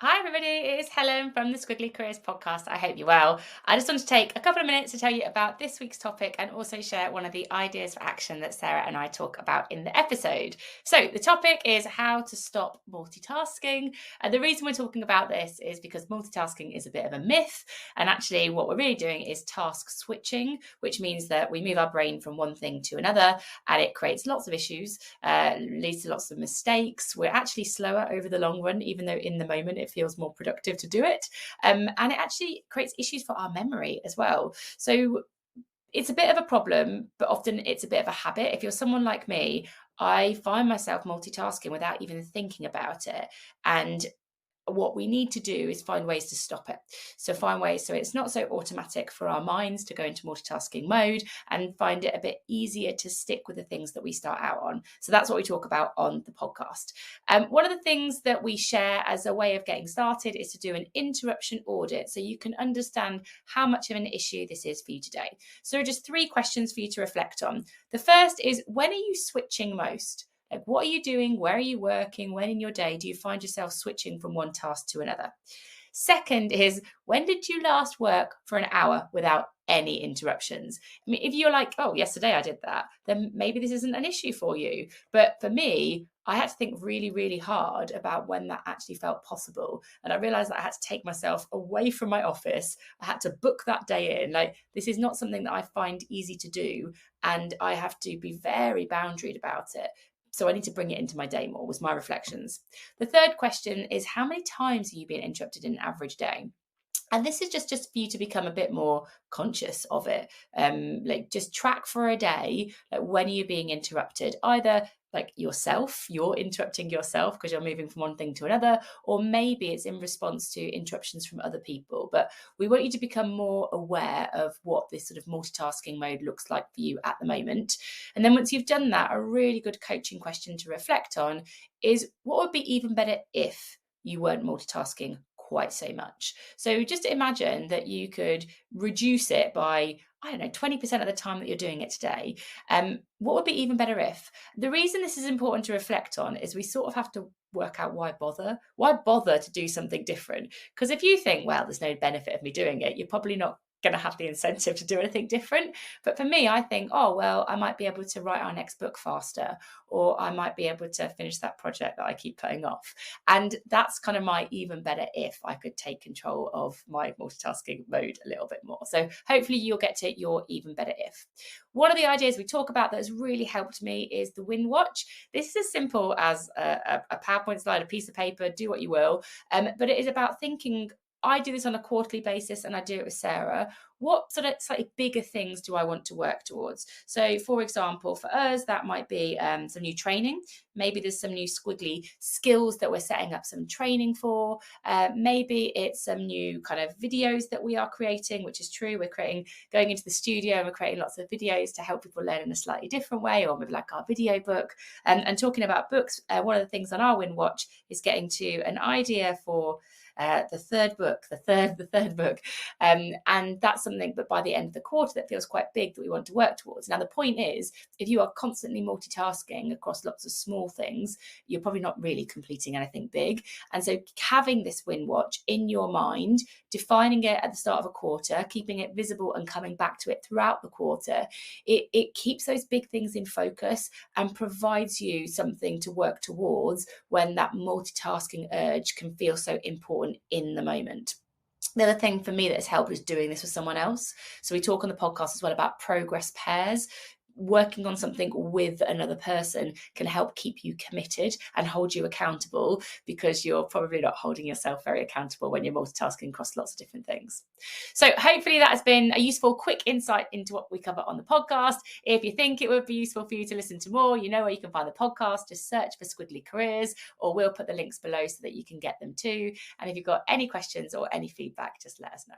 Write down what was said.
Hi, everybody. It is Helen from the Squiggly Careers podcast. I hope you're well. I just want to take a couple of minutes to tell you about this week's topic and also share one of the ideas for action that Sarah and I talk about in the episode. So, the topic is how to stop multitasking. And the reason we're talking about this is because multitasking is a bit of a myth. And actually, what we're really doing is task switching, which means that we move our brain from one thing to another and it creates lots of issues, leads to lots of mistakes. We're actually slower over the long run, even though in the moment it feels more productive to do it. And it actually creates issues for our memory as well. So it's a bit of a problem, but often it's a bit of a habit. If you're someone like me, I find myself multitasking without even thinking about it. And what we need to do is find ways to stop it. So find ways so it's not so automatic for our minds to go into multitasking mode and find it a bit easier to stick with the things that we start out on. So that's what we talk about on the podcast. One of the things that we share as a way of getting started is to do an interruption audit so you can understand how much of an issue this is for you today. So there are just 3 questions for you to reflect on. The first is, when are you switching most? Like, what are you doing? Where are you working? When in your day do you find yourself switching from one task to another? Second is, when did you last work for an hour without any interruptions? I mean, if you're like, oh, yesterday I did that, then maybe this isn't an issue for you. But for me, I had to think really, really hard about when that actually felt possible. And I realized that I had to take myself away from my office. I had to book that day in. Like, this is not something that I find easy to do. And I have to be very boundaried about it. So I need to bring it into my day more, was my reflections. The third question is, how many times have you been interrupted in an average day? And this is just for you to become a bit more conscious of it. Like, just track for a day, like, when are you being interrupted? Either like yourself, you're interrupting yourself because you're moving from one thing to another, or maybe it's in response to interruptions from other people. But we want you to become more aware of what this sort of multitasking mode looks like for you at the moment. And then once you've done that, a really good coaching question to reflect on is, what would be even better if you weren't multitasking quite so much? So just imagine that you could reduce it by, I don't know, 20% of the time that you're doing it today. What would be even better if? The reason this is important to reflect on is we sort of have to work out why bother? Why bother to do something different? Because if you think, well, there's no benefit of me doing it, you're probably not going to have the incentive to do anything different. But for me, I think, oh, well, I might be able to write our next book faster, or I might be able to finish that project that I keep putting off. And that's kind of my even better if I could take control of my multitasking mode a little bit more. So hopefully you'll get to your even better if. One of the ideas we talk about that has really helped me is the Winwatch. This is as simple as a PowerPoint slide, a piece of paper, do what you will. But it is about thinking, I do this on a quarterly basis and I do it with Sarah. What sort of slightly bigger things do I want to work towards? So, for example, for us, that might be some new training. Maybe there's some new squiggly skills that we're setting up some training for. Maybe it's some new kind of videos that we are creating, which is true. We're going into the studio and we're creating lots of videos to help people learn in a slightly different way, or maybe like our video book. And talking about books, one of the things on our Winwatch is getting to an idea for the third book, and that's something that by the end of the quarter that feels quite big that we want to work towards. Now, the point is, if you are constantly multitasking across lots of small things, you're probably not really completing anything big. And so having this Winwatch in your mind, defining it at the start of a quarter, keeping it visible and coming back to it throughout the quarter, it keeps those big things in focus and provides you something to work towards when that multitasking urge can feel so important in the moment. The other thing for me that has helped is doing this with someone else. So we talk on the podcast as well about progress pairs. Working on something with another person can help keep you committed and hold you accountable, because you're probably not holding yourself very accountable when you're multitasking across lots of different things. So hopefully that has been a useful, quick insight into what we cover on the podcast. If you think it would be useful for you to listen to more, you know where you can find the podcast. Just search for Squiggly Careers, or we'll put the links below so that you can get them too. And if you've got any questions or any feedback, just let us know.